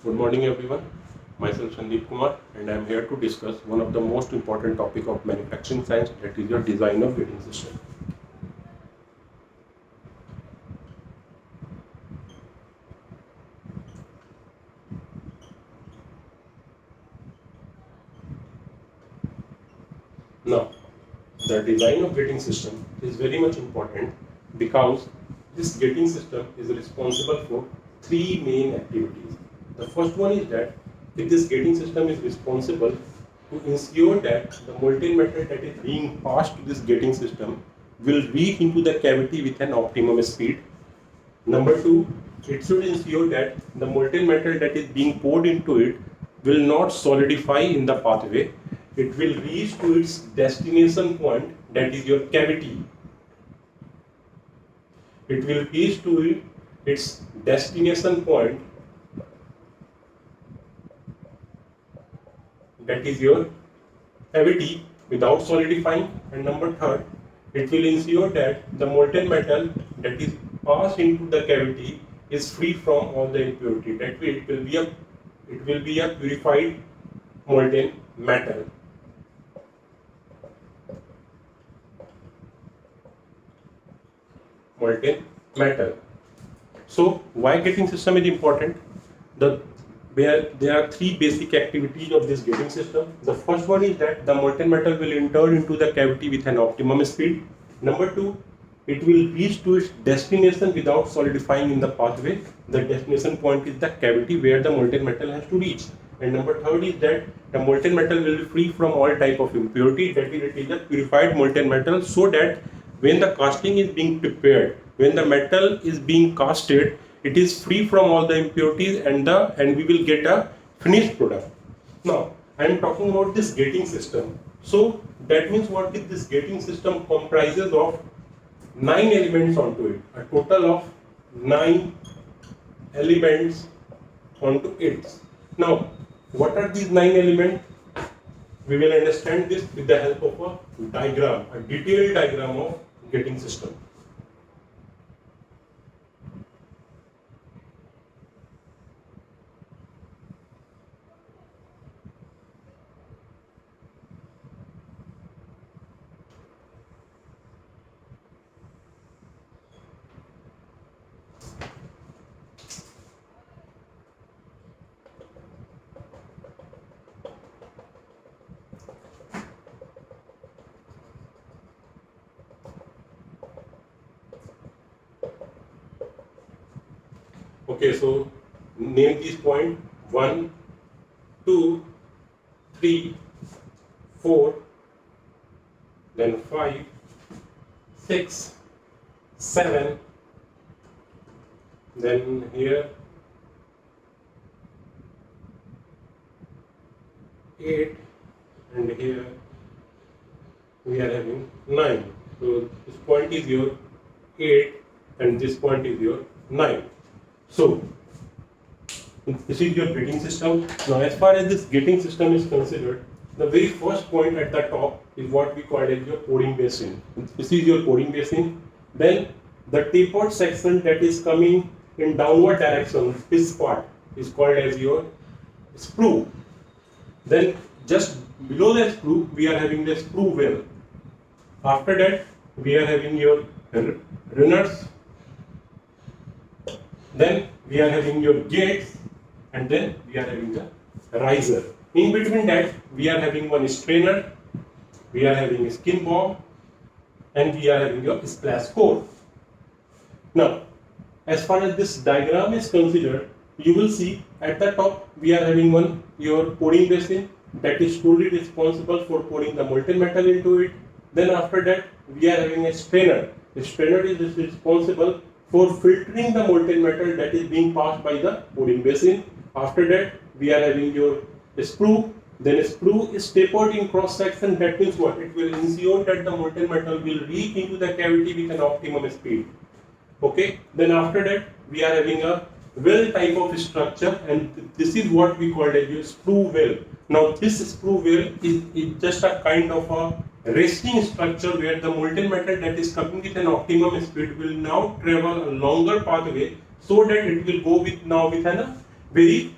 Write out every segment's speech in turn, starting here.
Good morning everyone. Myself Sandeep Kumar and I am here to discuss one of the most important topic of manufacturing science, that is your design of gating system. Now, the design of gating system is very much important because this gating system is responsible for three main activities. The first one is that if this gating system is responsible to ensure that the molten metal that is being passed to this gating system will reach into the cavity with an optimum speed. Number two, it should ensure that the molten metal that is being poured into it will not solidify in the pathway. It will reach to its destination point, that is your cavity. It will reach to its destination point, that is your cavity, without solidifying. And number third, it will ensure that the molten metal that is passed into the cavity is free from all the impurity. That way it will be a purified molten metal. Molten metal. So why gating system is important? There are three basic activities of this gating system. The first one is that the molten metal will enter into the cavity with an optimum speed. Number two, it will reach to its destination without solidifying in the pathway. The destination point is the cavity where the molten metal has to reach. And number third is that the molten metal will be free from all type of impurity. That is, it is a purified molten metal, so that when the casting is being prepared, when the metal is being casted, it is free from all the impurities and we will get a finished product. Now, I am talking about this gating system. So that means what is this gating system comprises of 9 elements onto it, a total of 9 elements onto it. Now, what are these 9 elements? We will understand this with the help of a diagram, a detailed diagram of gating system. Okay, so name these points 1, 2, 3, 4, then 5, 6, 7, then here 8, and here we are having 9. So this point is your 8 and this point is your 9. So this is your gating system. Now, as far as this gating system is considered, the very first point at the top is what we call as your pouring basin. This is your pouring basin. Then the tapered section that is coming in downward direction, this part is called as your sprue. Then just below the sprue, we are having the sprue well. After that, we are having your runners. Then we are having your gates, and then we are having the riser. In between that, we are having one strainer, we are having a skin bomb, and we are having your splash core. Now, as far as this diagram is considered, you will see at the top we are having one your pouring basin that is truly responsible for pouring the molten metal into it. Then after that, we are having a strainer. The strainer is responsible for filtering the molten metal that is being passed by the pouring basin. After that, we are having your sprue. Then sprue is tapered in cross section. That means what? It will ensure that the molten metal will reach into the cavity with an optimum speed. Okay. Then after that, we are having a well type of structure, and this is what we call as your sprue well. Now, this sprue well is just a kind of a resting structure where the molten metal that is coming with an optimum speed will now travel a longer pathway, so that it will go with a very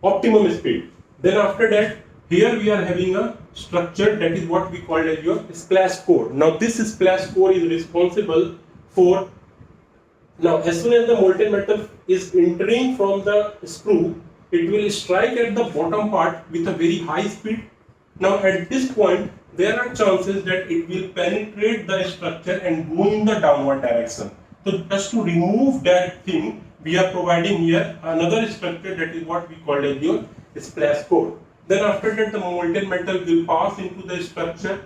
optimum speed. Then after that, here we are having a structure that is what we call as your splash core. Now this splash core is responsible for, now as soon as the molten metal is entering from the screw, it will strike at the bottom part with a very high speed. Now at this point, there are chances that it will penetrate the structure and go in the downward direction. So just to remove that thing, we are providing here another structure that is what we call as your splash core. Then after that, the molten metal will pass into the structure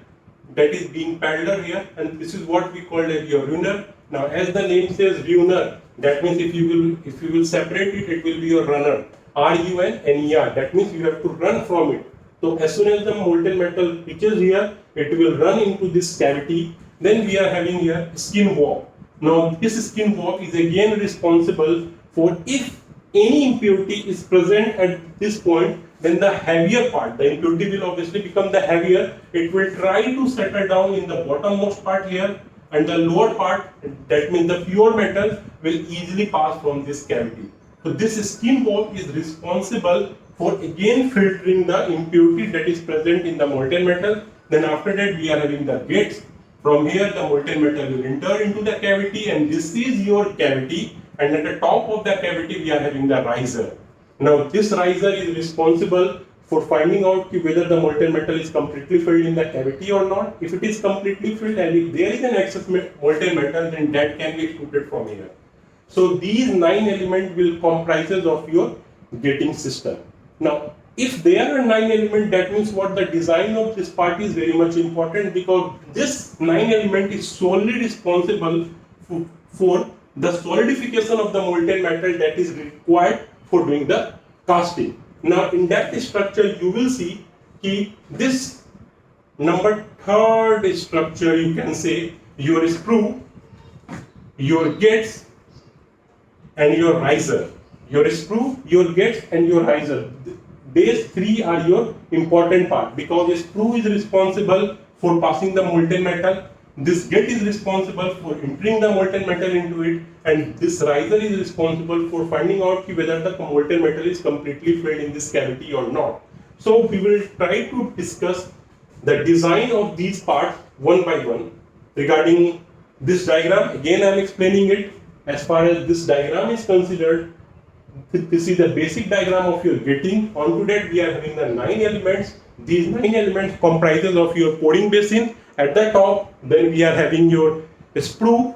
that is being paddled here, and this is what we call as your runner. Now as the name says runner, that means if you will separate it, it will be your runner. RUNNER, that means you have to run from it. So as soon as the molten metal reaches here, it will run into this cavity. Then we are having here skin walk. Now this skin walk is again responsible for, if any impurity is present at this point, then the heavier part, the impurity will obviously become the heavier. It will try to settle down in the bottommost part here, and the lower part, that means the pure metal, will easily pass from this cavity. So this skin walk is responsible for again filtering the impurity that is present in the molten metal. Then after that, we are having the gates. From here, the molten metal will enter into the cavity, and this is your cavity. And at the top of the cavity, we are having the riser. Now, this riser is responsible for finding out whether the molten metal is completely filled in the cavity or not. If it is completely filled and if there is an excess molten metal, then that can be excluded from here. So these 9 elements will comprises of your gating system. Now, if there are 9 elements, that means what, the design of this part is very much important, because this 9 element is solely responsible for the solidification of the molten metal that is required for doing the casting. Now in that structure you will see this number 3rd structure, you can say your screw, your gates and your riser. Your screw, your gates and your riser. These 3 are your important part, because the screw is responsible for passing the molten metal. This gate is responsible for entering the molten metal into it, and this riser is responsible for finding out whether the molten metal is completely filled in this cavity or not. So we will try to discuss the design of these parts one by one. Regarding this diagram, again I am explaining it. As far as this diagram is considered, this is the basic diagram of your gating. Onto that we are having the 9 elements. These 9 elements comprises of your pouring basin. At the top, then we are having your sprue.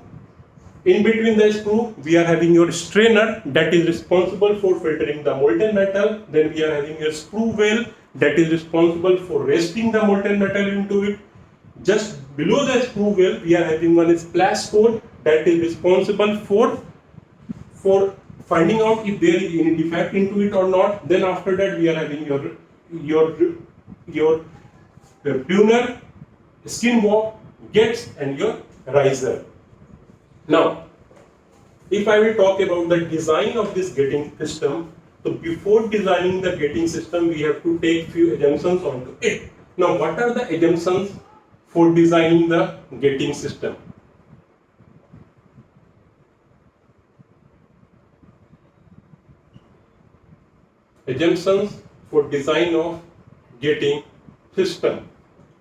In between the sprue, we are having your strainer that is responsible for filtering the molten metal. Then we are having your sprue well that is responsible for resting the molten metal into it. Just below the sprue well, we are having one splash core that is responsible for finding out if there is any defect into it or not. Then after that, we are having your tuner, skin walk, gates and your riser. Now, if I will talk about the design of this gating system, so before designing the gating system, we have to take few assumptions onto it. Now, what are the assumptions for designing the gating system? Assumptions for design of gating system.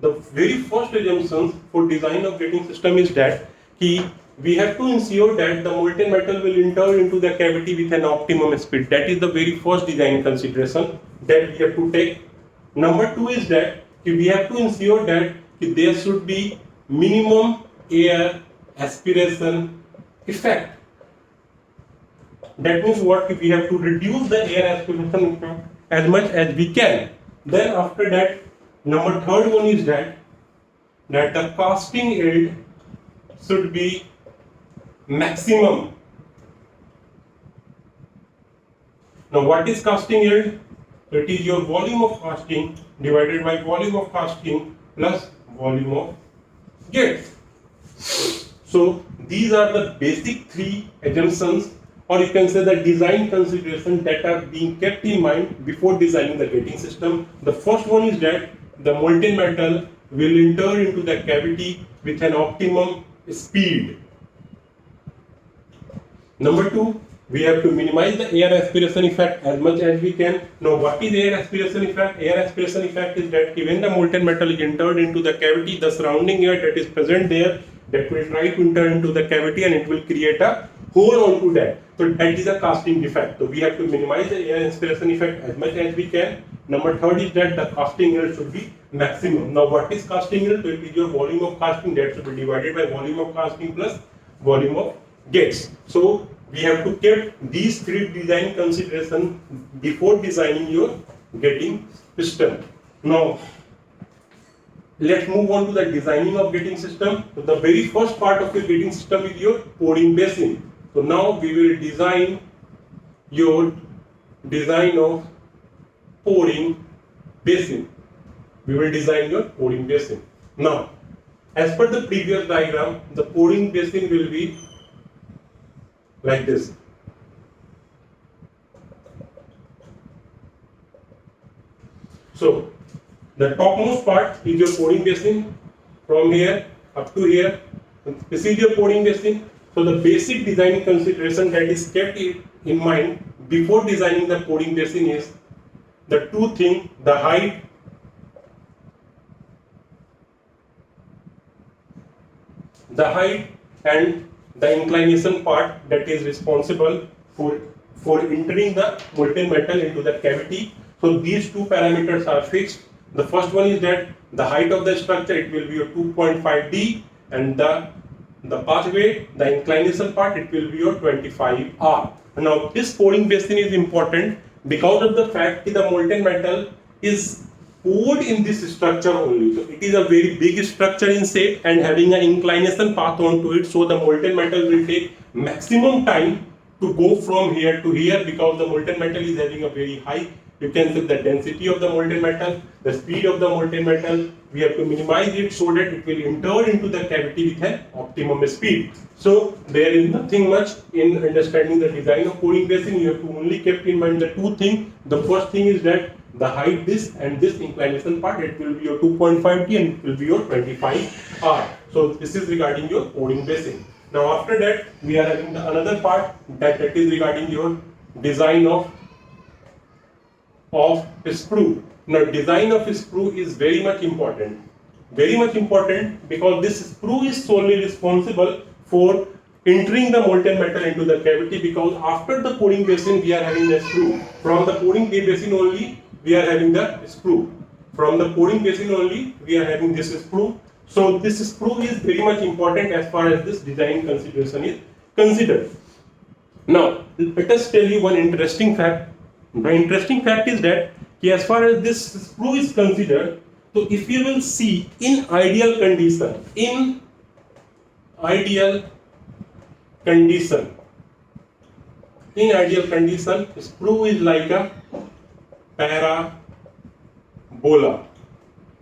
The very first assumption for design of gating system is that we have to ensure that the molten metal will enter into the cavity with an optimum speed. That is the very first design consideration that we have to take. Number 2 is that we have to ensure that there should be minimum air aspiration effect. That means what, we have to reduce the air aspiration effect as much as we can. Then after that, number 3rd one is that the casting yield should be maximum. Now what is casting yield? It is your volume of casting divided by volume of casting plus volume of gates. So these are the basic 3 assumptions, or you can say the design considerations that are being kept in mind before designing the gating system. The first one is that the molten metal will enter into the cavity with an optimum speed. Number 2, we have to minimize the air aspiration effect as much as we can. Now, what is air aspiration effect? Air aspiration effect is that when the molten metal is entered into the cavity, the surrounding air that is present there, that will try to enter into the cavity and it will create a hole onto that. So that is a casting defect. So we have to minimize the air aspiration effect as much as we can. Number third is that the casting yield should be maximum. Now, what is casting yield? So it is your volume of casting that should be divided by volume of casting plus volume of gates. So we have to keep these three design consideration before designing your gating system. Now, let's move on to the designing of gating system. So the very first part of your gating system is your pouring basin. So now we will design your design of pouring basin. We will design your pouring basin. Now, as per the previous diagram, the pouring basin will be like this. So, the topmost part is your pouring basin from here up to here. This is your pouring basin. So, the basic design consideration that is kept in mind before designing the pouring basin is the two things: the height and the inclination part that is responsible for entering the molten metal into the cavity. So these two parameters are fixed. The first one is that the height of the structure, it will be a 2.5 D, and the pathway, the inclination part, it will be your 25 R. Now this pouring basin is important because of the fact that the molten metal is poured in this structure only. So it is a very big structure in shape and having an inclination path onto it. So the molten metal will take maximum time to go from here to here because the molten metal is having a very high, you can say, the density of the molten metal, the speed of the molten metal. We have to minimize it so that it will enter into the cavity with an optimum speed. So there is nothing much in understanding the design of pouring basin. You have to only keep in mind the two things. The first thing is that the height, this and this inclination part, it will be your 2.5 D and it will be your 25 R. So this is regarding your pouring basin. Now after that, we are having the another part that is regarding your design of sprue. Now design of sprue is very much important because this sprue is solely responsible for entering the molten metal into the cavity, because after the pouring basin we are having the sprue. From the pouring basin only we are having the sprue. From the pouring basin only we are having this sprue. So this sprue is very much important as far as this design consideration is considered. Now let us tell you one interesting fact. The interesting fact is that as far as this sprue is considered, so if you will see in ideal condition, sprue is like a parabola.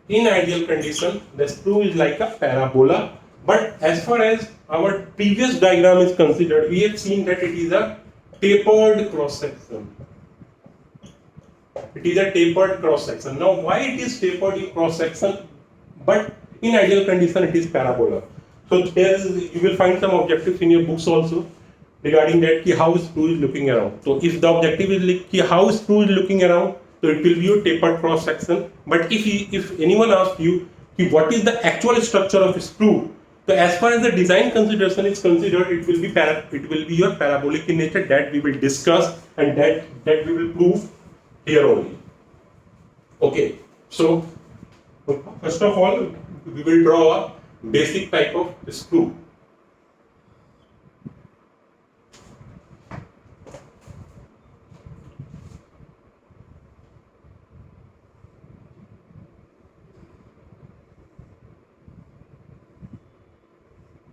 In ideal condition, the sprue is like a parabola. But as far as our previous diagram is considered, we have seen that it is a tapered cross section. It is a tapered cross section. Now, why it is tapered in cross section, but in ideal condition it is parabola? So you will find some objectives in your books also regarding that how sprue is looking around. So if the objective is how sprue is looking around, so it will be your tapered cross section. But if anyone asks you what is the actual structure of a sprue, so as far as the design consideration is considered, it will be your parabolic in nature, that we will discuss and that we will prove here only. Okay, so first of all, we will draw a basic type of sprue.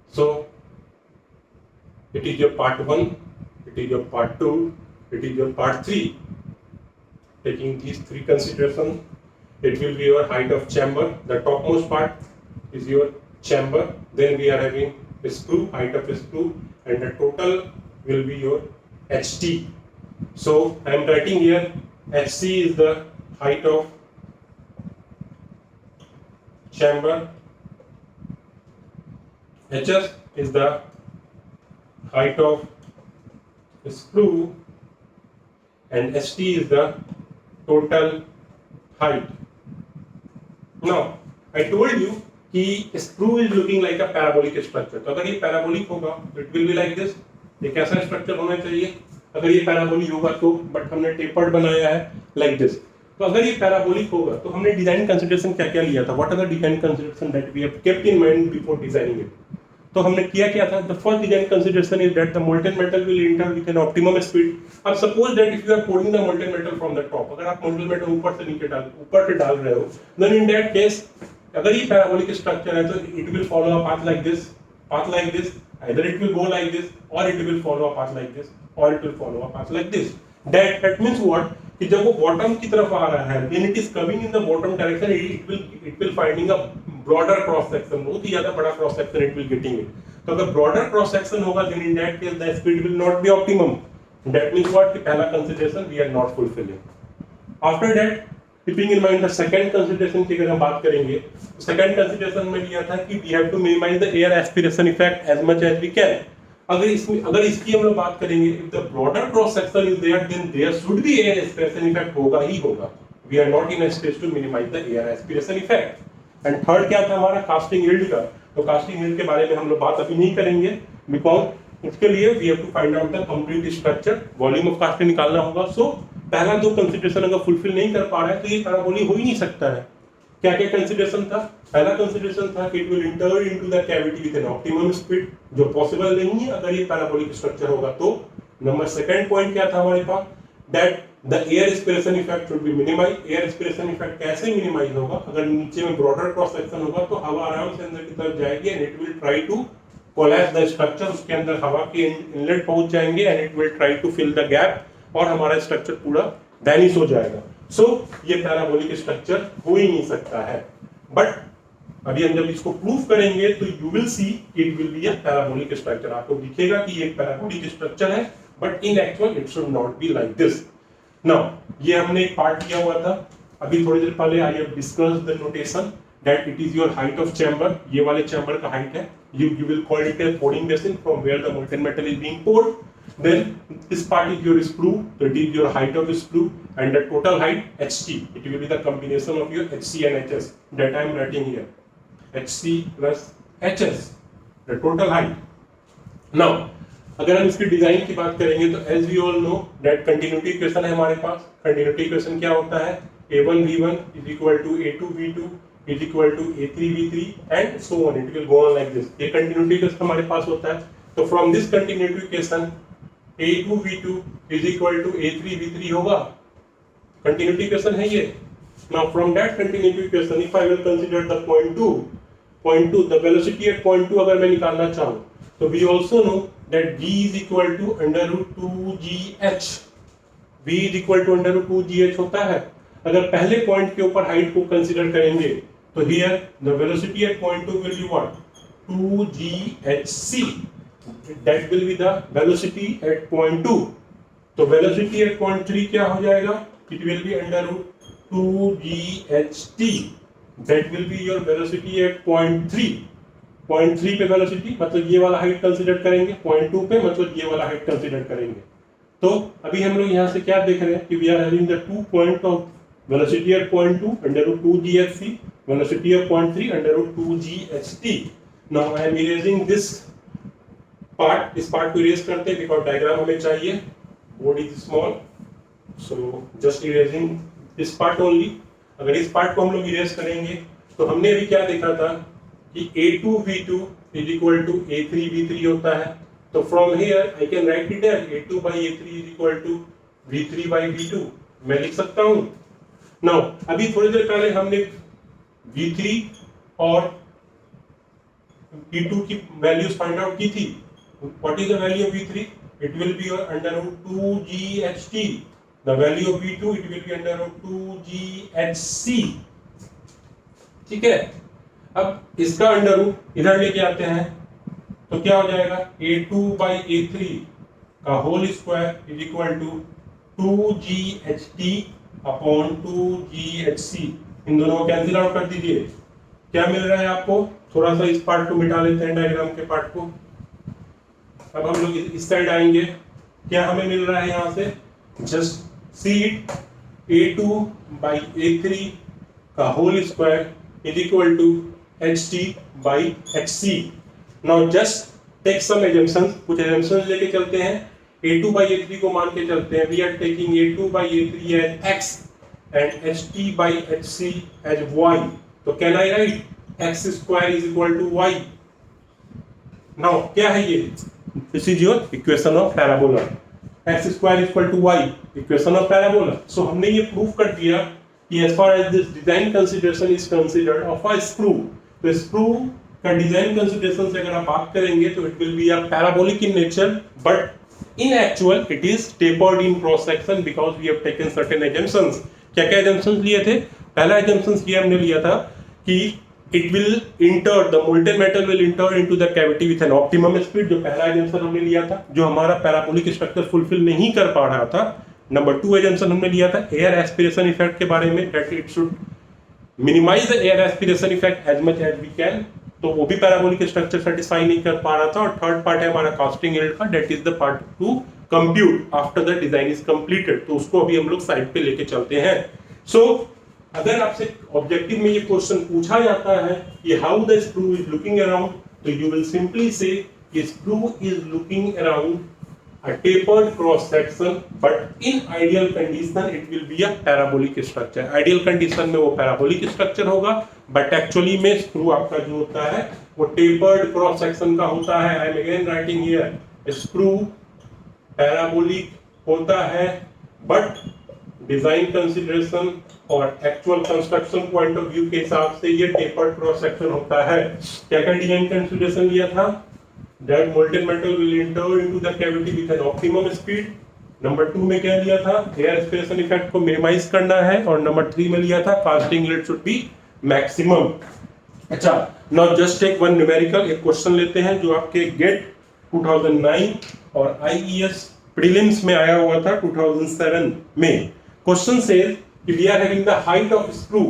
So it is your part 1, it is your part 2, it is your part 3. Taking these three considerations, it will be your height of chamber. The topmost part is your chamber. Then we are having a sprue, height of a sprue, and the total will be your HT. So I am writing here HC is the height of chamber, HS is the height of sprue and st is the total height. Now I told you कि sprue is looking like a parabolic structure. तो अगर ये parabolic होगा तो it will be like this. ये कैसा structure होना चाहिए? अगर ये पैराबोलिक होगा तो, बट हमने टेपर्ड बनाया है like this. तो अगर ये पैराबोलिक होगा तो हमने डिजाइन कंसीडरेशन क्या क्या लिया था? What are the design consideration that we have kept in mind before designing it? तो हमने किया क्या था? The first design consideration is that the molten metal will enter with an optimum speed. अब suppose that if you are pouring the molten metal from the top, अगर आप molten metal ऊपर से डाल रहे हो, देन इन दैट केस अगर ये पैराबोलिक स्ट्रक्चर है तो it will follow a path like this, either it will go like this or it will follow a path like this or it will follow a path like this. That means what? कि जब वो bottom की तरफ आ रहा है, when it is coming in the bottom direction, it will finding a broader cross section, बहुत ही ज्यादा बड़ा cross section it will getting it. तो अगर broader cross section होगा, then in that case the speed will not be optimum. That means what? कि पहला consideration we are not fulfilling. After that, keeping in mind the second consideration की अगर हम बात करेंगे, second consideration में लिया था कि we have to minimize the air aspiration effect as much as we can. अगर इसकी हम लोग बात करेंगे, if the broader cross section is there, then there should be air aspiration effect होगा ही होगा. We are not in a stage to minimize the air aspiration effect. And third क्या था हमारा? casting yield का. तो casting yield के बारे में हम लोग बात अभी नहीं करेंगे, because इसके लिए we have to find out the complete structure, volume of casting निकालना होगा. So पहला दो कंसीडरेशन अगर फुलफिल नहीं कर पा रहा है तो ये पैराबोलिक हो ही नहीं सकता है. क्या क्या कंसीडरेशन था? पहला कंसीडरेशन था कि it will enter into the cavity with an optimum speed, जो पॉसिबल नहीं है अगर ये पैराबोलिक स्ट्रक्चर होगा तो. नंबर सेकंड पॉइंट क्या था हमारे पास? That the air aspiration effect should be minimise. Air aspiration effect कैसे मिनिमाइज होगा? अगर नीचे में ब्रॉडर क्रॉस सेक्शन होगा तो हवा आराम से अंदर की तरफ जाएगी and it will try to collapse the structure. उसके अंदर हवा के इनलेट पहुंच जाएंगे and it will try to fill the gap और हमारा स्ट्रक्चर पूरा वैनिश हो जाएगा. सो ये पैराबोलिक स्ट्रक्चर हो ही नहीं सकता है. बट अभी हम जब इसको प्रूफ करेंगे तो you will see it will be a parabolic structure. आपको दिखेगा कि ये पैराबोलिक स्ट्रक्चर है, but in actual it should not be like this. Now ये हमने एक पार्ट किया हुआ था अभी थोड़ी देर पहले. I have discussed the notation that it is your height of chamber. ये वाले चैम्बर का हाइट है. You will call it A pouring basin from where the molten metal is being poured. Then this part is your sprue, so it is your height of sprue, and the total height HC. It will be the combination of your HC and HS that I am writing here. HC plus HS, the total height. Now, अगर हम इसकी design की बात करेंगे तो as we all know that continuity equation है हमारे पास. continuity equation क्या होता है? A1 V1 is equal to A2 V2 is equal to A3 V3 and so on. It will go on like this. ये continuity equation हमारे पास होता है. तो from this continuity equation A2 V2 is equal to A3 V3 होगा. Continuity equation है ये. Now from that continuity equation, if I will consider the point 2, the velocity at point 2 अगर मैं निकालना चाहूँ, तो we also know that V is equal to under root 2GH. V is equal to under root 2GH होता है. अगर पहले point के ऊपर हाइट को कंसिडर करेंगे तो here the velocity at point 2 will be what? 2GHC. That will be the velocity at point 2. तो velocity at point 3 क्या हो जाएगा? It will be under root 2GHT. That will be your velocity at point 3. Point 3 पे velocity मतलब ये वाला height consider करेंगे. Point 2 पे मतलब ये वाला हाइट कंसिडर करेंगे. तो अभी हम लोग यहाँ से क्या देख रहे हैं कि we are having the 2 point of velocity at point 2 under root 2GHC, velocity at point 3 under root 2GHT. Now I am erasing this part. इस पार्ट को इरेज करते हैं बिकॉज डायग्राम हमें चाहिए. Board is small, so just erasing this part only. अगर इस part को हम लोग इरेज करेंगे तो हमने अभी क्या देखा था कि A2 V2 is equal to A3 V3 होता है. तो from here I can write it as A2 by A3 is equal to V3 by V2. मैं लिख सकता हूँ. नाउ अभी थोड़ी देर पहले हमने V3 और V2 की वैल्यूज फाइंड आउट की थी. What is the value of V3? It will be under root 2GHT. The value of V2 it will be under root 2GHC. ठीक है. अब इसका अंडर रूट इधर लेके आते हैं तो क्या हो जाएगा? A2 by A3 का whole square is equal to 2GHT upon 2GHC. इन दोनों को कैंसिल आउट कर दीजिए. क्या मिल रहा है आपको? थोड़ा सा इस पार्ट को मिटा लेते हैं डायग्राम के पार्ट को. अब हम लोग इस साइड आएंगे क्या हमें मिल रहा है यहाँ से, just see it, A2 by A3 का whole square is equal to HT by HC। Now just take some assumptions, कुछ एजम्पशंस लेके चलते हैं। A2 by A3 को मान के चलते हैं, we are taking A2 by A3 as X and HT by HC as Y। तो can I write X square is equal to Y। Now क्या है ये, this is your equation of parabola, x square equal to y, equation of parabola. So हमने ये prove कर दिया कि as far as this design consideration is considered of a screw, तो screw का डिजाइन कंसीडरेशन से अगर आप बात करेंगे तो it will be a parabolic in nature, but in actual it is tapered in cross section because we have taken certain assumptions. क्या क्या एजम्पशंस लिए थे, पहला एजम्पशंस ये हमने लिया था कि it will enter, the molten metal will enter into the cavity with an optimum speed, जो पहला एजम्पशन हमने लिया था, जो हमारा पैराबोलिक स्ट्रक्चर फुलफिल नहीं कर पा रहा था। नंबर 2 एजम्पशन हमने लिया था एयर एस्पिरेशन इफेक्ट के बारे में, that it should minimize the air aspiration effect as much as we can, तो वो भी पैराबोलिक स्ट्रक्चर सेटिस्फाई नहीं कर पा रहा था। और थर्ड पार्ट है हमारा कास्टिंग यील्ड का, that is the part to compute after the design is completed, तो उसको अभी हम लोग साइड पे लेके चलते हैं। So अगर आपसे ऑब्जेक्टिव में ये क्वेश्चन पूछा जाता है कि how the screw is looking around, तो यू विल सिंपली से screw is looking around a tapered cross section, but in ideal condition it will be a parabolic structure. Ideal condition में वो पैराबोलिक स्ट्रक्चर होगा, but actually में screw आपका जो होता है वो टेपर्ड क्रॉस सेक्शन का होता है। I am again writing here, screw parabolic होता है, बट डिजाइन कंसीडरेशन और actual construction point of view के हिसाब से ये टेपर्ड क्रॉस सेक्शन होता है। क्या क्या डिजाइन कंसीडरेशन लिया था, that molten metal will enter into the cavity with an optimum speed. Number 2 में क्या लिया था, एयर एस्पिरेशन इफेक्ट को मिनिमाइज करना है, और नंबर 3 में लिया था casting yield should be maximum. अच्छा, now just take one numerical, एक क्वेश्चन लेते हैं जो आपके गेट 2009 और IES प्रीलिम्स में आया हुआ था 2007 में। क्वेश्चन सेज कि we are having the height of screw,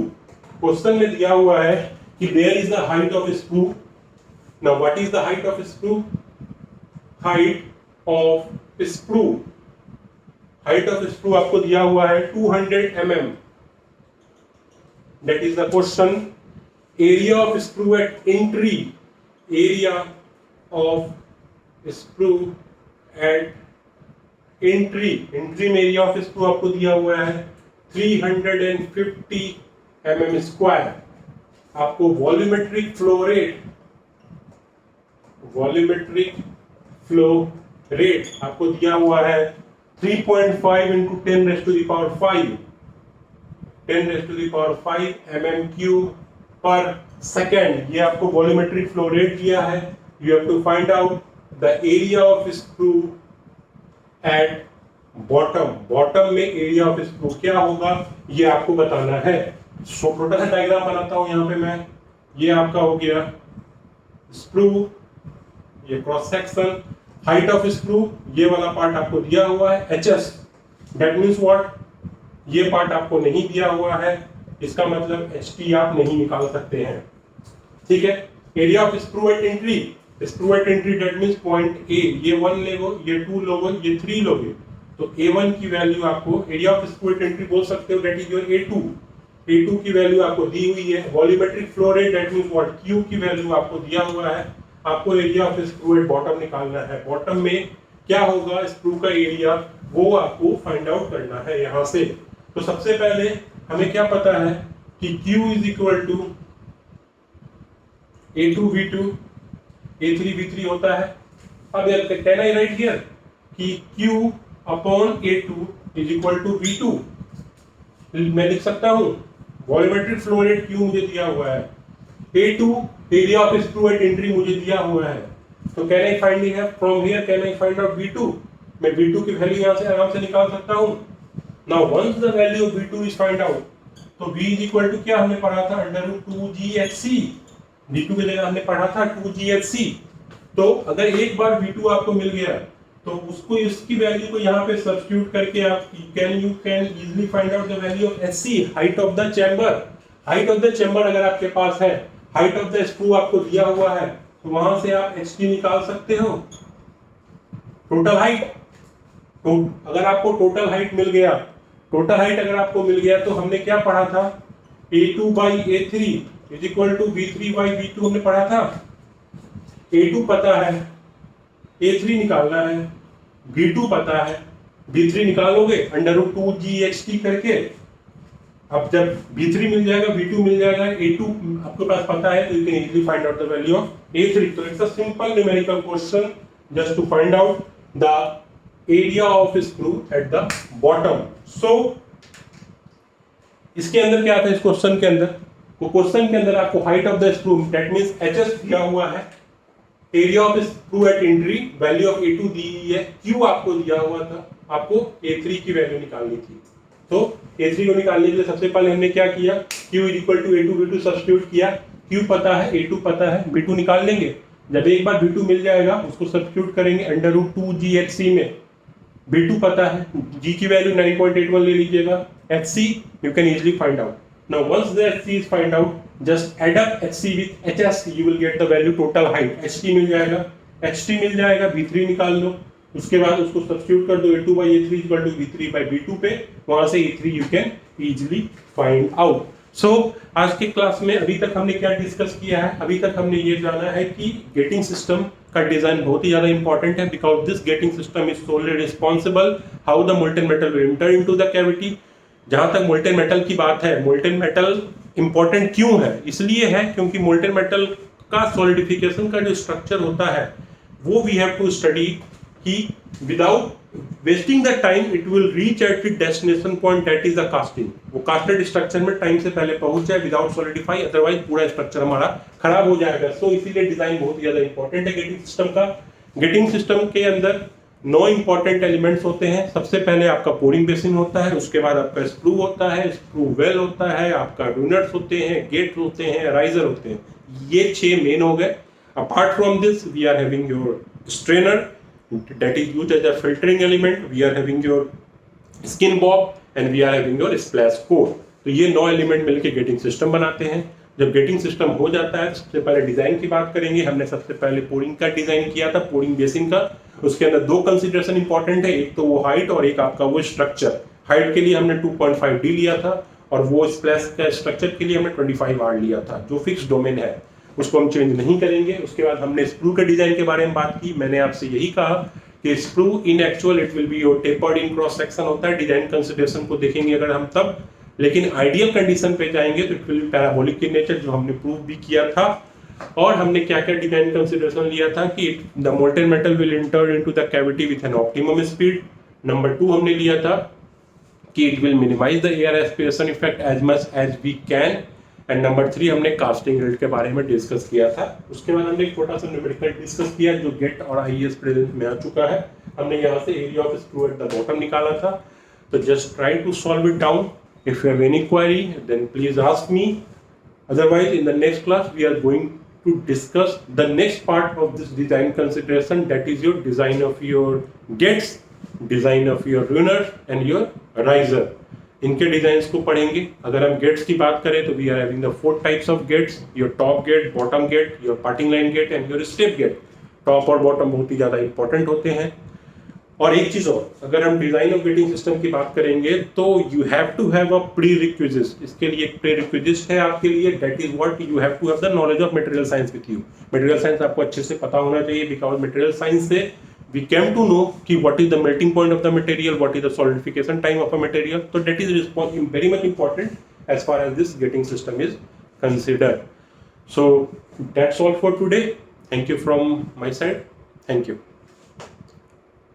question में दिया हुआ है कि there is the height of screw। now what is the height of screw, height of screw, height of screw आपको दिया हुआ है 200 mm, that is the question। area of screw at entry, area of screw at entry में area of screw आपको दिया हुआ है 350 mm square. आपको वॉल्यूमेट्रिक फ्लो रेट आपको दिया हुआ है 3.5 into 10 raised to the power 5 mm³ पर सेकेंड। ये आपको वॉल्यूमेट्रिक फ्लो रेट दिया है। You have to find out the area of screw at bottom में एरिया ऑफ स्क्रू क्या होगा ये आपको बताना है। सो छोटा सा डायग्राम बनाता हूं यहाँ पे मैं। ये आपका हो गया स्क्रू, ये cross section, height of screw, ये वाला पार्ट आपको दिया हुआ है HS, दैट मींस व्हाट, ये पार्ट आपको नहीं दिया हुआ है, इसका मतलब HT आप नहीं निकाल सकते हैं, ठीक है। Area of screw eight entry, screw eight entry that means point A, ये 1 लोगे, ये 2 लोगे, ये 3 लोगे, तो A1 की वैल्यू आपको area of screw eight entry बोल सकते हो, दैट इज योर A2 की वैल्यू आपको दी हुई है। Volumetric flow rate that means what, Q की वैल्यू आपको दिया हुआ है। आपको area of screw at bottom निकालना है। बॉटम में क्या होगा स्क्रू का एरिया, वो आपको फाइंड आउट करना है यहाँ से। तो सबसे पहले हमें क्या पता है कि Q is equal to A2V2 A3V3 होता है। अब कैन आई राइट हियर कि Q upon A2 is equal to V2, मैं लिख सकता हूं वॉल्यूमेट्रिक फ्लो रेट Q मुझे दिया हुआ है, A2 area of screw eight entry मुझे दिया हुआ है। तो can I find here from here, can I find out V2, मैं V2 की वैल्यू यहां से आराम से निकाल सकता हूं। Now once the value of V2 is find out, तो V इज इक्वल टू क्या हमने पढ़ा था, √2GHC। V2 की जगह हमने पढ़ा था 2GHC। तो अगर एक बार V2 आपको मिल गया तो उसको इसकी वैल्यू को यहाँ पे सब्स्टिट्यूट करके आप you can easily find out the value of HC, height of the chamber. Height of the chamber अगर आपके पास है, हाइट ऑफ द स्क्रू आपको दिया हुआ है, तो वहां से आप HT निकाल सकते हो, टोटल हाइट। तो अगर आपको टोटल हाइट मिल गया, टोटल हाइट अगर आपको मिल गया तो हमने क्या पढ़ा था, A2 by A3 is equal to B3 by B2 हमने पढ़ा था। A2 पता है, A3 निकालना है, B2 पता है, B3 निकालोगे √2GHT करके। अब जब B3 मिल जाएगा, B2 मिल जाएगा, A2 आपके पास पता है, तो you can easily find out the value of A3। तो it's a simple numerical question just to find out the area of screw at the bottom. So इसके अंदर क्या आता है, इस क्वेश्चन के अंदर, वो क्वेश्चन के अंदर आपको height of the screw that means HS दिया हुआ है, area of screw eight entry value of A2 दी हुई है, Q आपको दिया हुआ था, आपको A3 की वैल्यू निकालनी थी। तो A3 को निकालने के लिए सबसे पहले हमने क्या किया, Q is equal to A2 B2 substitute किया, Q पता है, A2 पता है, B2 निकाल लेंगे। जब एक बार B2 मिल जाएगा उसको सब्स्टिट्यूट करेंगे √2GHC में, B2 पता है, G की वैल्यू 9.81 ले लीजिएगा, HC you can easily find out. Now once the HC is find out, just add up HC with HS, you will get the value total height. HT मिल जाएगा, HT मिल जाएगा, B3 निकाल लो, उसके बाद उसको substitute कर दो A2 by A3 equal to B3 by B2 पे, वहां से A3 you can easily find out. So आज के क्लास में अभी तक हमने क्या डिस्कस किया है, अभी तक हमने ये जाना है कि गेटिंग सिस्टम का डिजाइन बहुत ही ज्यादा इंपॉर्टेंट है, because this getting system is solely responsible how the molten metal will enter into the cavity. जहां तक मोल्टेन मेटल की बात है, मोल्टेन मेटल इंपॉर्टेंट क्यों है, इसलिए है क्योंकि मोल्टेन मेटल का सॉलिडिफिकेशन का जो स्ट्रक्चर होता है वो वी हैव टू स्टडी कि without wasting the time it will reach at the destination point, that is the casting. वो कास्टेड स्ट्रक्चर में टाइम से पहले पहुंच जाए विदाउट सॉलिडिफाई, अदरवाइज पूरा स्ट्रक्चर हमारा खराब हो जाएगा। सो इसीलिए डिजाइन बहुत ही ज्यादा इंपॉर्टेंट है गेटिंग सिस्टम का। गेटिंग सिस्टम के अंदर 9 इंपॉर्टेंट एलिमेंट्स होते हैं। सबसे पहले आपका पोरिंग बेसिन होता है, उसके बाद आपका स्क्रू होता है, स्क्रू वेल होता है, आपका रूनर्स होते हैं, गेट होते हैं, राइजर होते हैं। ये 6 मेन हो गए। Apart from this we are having your strainer that is used as a filtering element, we are having your skin bob and we are having your splash core। तो ये 9 element मिलके getting system बनाते हैं। जब getting system हो जाता है, सबसे पहले डिजाइन की बात करेंगे। हमने सबसे पहले पोरिंग का डिजाइन किया था, पोरिंग बेसिन का। उसके अंदर 2 कंसीडरेशन इंपॉर्टेंट है, एक तो वो हाइट और एक आपका वो स्ट्रक्चर। हाइट के लिए हमने 2.5D लिया था और वो स्प्लैश का स्ट्रक्चर के लिए हमने 25R लिया था, जो फिक्स डोमेन है, उसको हम चेंज नहीं करेंगे। उसके बाद हमने स्क्रू के डिजाइन के बारे में बात की। मैंने आपसे यही कहा कि screw in actual it will be your tapered in cross section होता है। डिजाइन कंसीडरेशन को देखेंगे अगर हम तब, लेकिन आइडियल कंडीशन पे जाएंगे तो it will B parabolic in nature, जो हमने प्रूव भी किया था। और हमने क्या क्या डिजाइन कंसीडरेशन लिया था कि the molten metal will enter into the cavity with an optimum speed. Number 2 हमने लिया था कि it will minimise the air aspiration effect as much as we can. And number 3 हमने कास्टिंग रेट के बारे में डिस्कस किया था। उसके बाद हमने एक छोटा सा न्यूमेरिकल डिस्कस किया जो गेट और IES प्रेजेंस में आ चुका है। हमने यहाँ से area of screw at the bottom निकाला था। तो just try to solve it down. If you have any query then please ask me, otherwise in the next class we are going to discuss the next part of this design consideration, that is your design of your gates, design of your runners and your riser। इनके designs को पढ़ेंगे। अगर हम gates की बात करें तो we are having the 4 types of gates, your top gate, bottom gate, your parting line gate and your step gate. Top और बॉटम बहुत ही ज्यादा इंपॉर्टेंट होते हैं। और एक चीज और, अगर हम डिजाइन ऑफ गेटिंग सिस्टम की बात करेंगे तो you have to have a prerequisite. इसके लिए एक प्री रिक्विजिट है आपके लिए, that is what you have to have the knowledge of material science with you. Material science आपको अच्छे से पता होना चाहिए, बिकॉज मटेरियल साइंस से we came to know कि what is the melting point of the material, what is the solidification time of a material। so that is very much important as far as this gating system is considered। So that's all for today. Thank you from my side. Thank you.